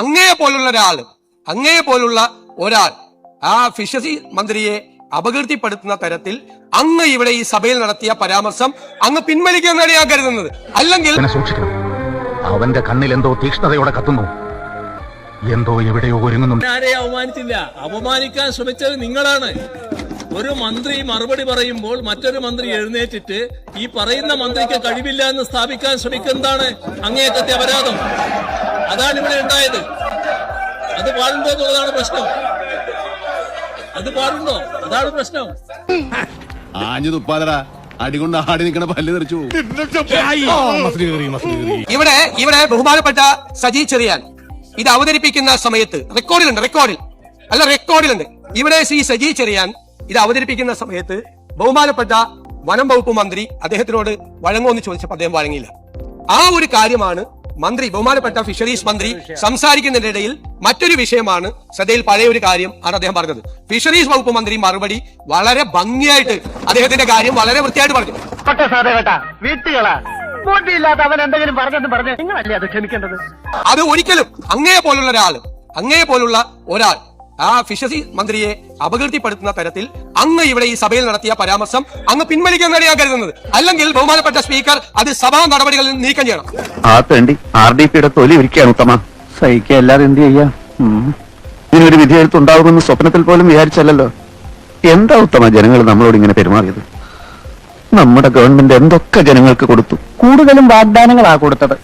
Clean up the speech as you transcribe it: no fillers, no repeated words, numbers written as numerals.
അങ്ങയെ പോലുള്ള ഒരാൾ ആ ഫിഷറി മന്ത്രിയെ അപകീർത്തിപ്പെടുത്തുന്ന തരത്തിൽ അങ്ങ് ഇവിടെ ഈ സഭയിൽ നടത്തിയ പരാമർശം അങ്ങ് പിൻവലിക്കുമെന്നാണ് ഞാൻ കരുതുന്നത്. അല്ലെങ്കിൽ അവന്റെ കണ്ണിൽ എന്തോ തീക്ഷ്ണതയോടെ കത്തുന്നു, എന്തോ എവിടെയോ ഒരുങ്ങുന്നുണ്ട്. ആരെയും അവമാനിച്ചില്ല, അപമാനിക്കാൻ ശ്രമിച്ചത് നിങ്ങളാണ്. ഒരു മന്ത്രി മറുപടി പറയുമ്പോൾ മറ്റൊരു മന്ത്രി എഴുന്നേറ്റിട്ട് ഈ പറയുന്ന മന്ത്രിക്ക് കഴിവില്ല എന്ന് സ്ഥാപിക്കാൻ ശ്രമിക്കുന്നതാണ് അങ്ങേയറ്റത്തെ അപരാധം. അതാണ് ഇവിടെ ഉണ്ടായത്. അത് പാടുണ്ടോ എന്നുള്ളതാണ് പ്രശ്നം. അത് പാടുണ്ടോ? അതാണ് പ്രശ്നം. ആഞ്ഞു തുപ്പാലടാ, അടികൊണ്ട് ആടി നിൽക്കണ പല്ല് തെറിച്ചു. ഇവിടെ ബഹുമാനപ്പെട്ട സജി ചെറിയാൻ ഇത് അവതരിപ്പിക്കുന്ന സമയത്ത് റെക്കോർഡിലുണ്ട്. ഇവിടെ ശ്രീ സജി ചെറിയാൻ ഇത് അവതരിപ്പിക്കുന്ന സമയത്ത് ബഹുമാനപ്പെട്ട വനം വകുപ്പ് മന്ത്രി അദ്ദേഹത്തിനോട് വഴങ്ങുമെന്ന് ചോദിച്ചപ്പോൾ അദ്ദേഹം വഴങ്ങിയില്ല. ആ ഒരു കാര്യമാണ് ബഹുമാനപ്പെട്ട ഫിഷറീസ് മന്ത്രി സംസാരിക്കുന്നതിനിടയിൽ മറ്റൊരു വിഷയമാണ് ശ്രദ്ധയിൽ പഴയ ഒരു കാര്യം ആണ് അദ്ദേഹം പറഞ്ഞത്. ഫിഷറീസ് വകുപ്പ് മന്ത്രി മറുപടി വളരെ ഭംഗിയായിട്ട് അദ്ദേഹത്തിന്റെ കാര്യം വളരെ വൃത്തിയായിട്ട് പറഞ്ഞു. അത് ഒരിക്കലും അങ്ങയെ പോലുള്ള ഒരാൾ ആ ഫിഷറി മന്ത്രിയെ അപകീർത്തിപ്പെടുത്തുന്ന തരത്തിൽ അങ്ങ് ഇവിടെ ഈ സഭയിൽ നടത്തിയ പരാമർശം അങ്ങ് പിൻവലിക്കുമെന്നാണ് ഞാൻ കരുതുന്നത്. അല്ലെങ്കിൽ ബഹുമാനപ്പെട്ട സ്പീക്കർ അത് സഭാ നടപടികളിൽ നിന്ന് നീക്കം ചെയ്യണം. ആ തേണ്ടി RDPയുടെ തൊലി ഇരിക്കുകയാണ് ഉത്തമ. സഹിക്കുക, അല്ലാതെ എന്ത് ചെയ്യാ? ഇതിനൊരു വിധിയെഴുത്തുണ്ടാവുമെന്ന് സ്വപ്നത്തിൽ പോലും വിചാരിച്ചല്ലോ. എന്താ ഉത്തമ ജനങ്ങൾ നമ്മളോട് ഇങ്ങനെ പെരുമാറിയത്? നമ്മുടെ ഗവൺമെന്റ് എന്തൊക്കെ ജനങ്ങൾക്ക് കൊടുത്തു? കൂടുതലും വാഗ്ദാനങ്ങളാ കൊടുത്തത്.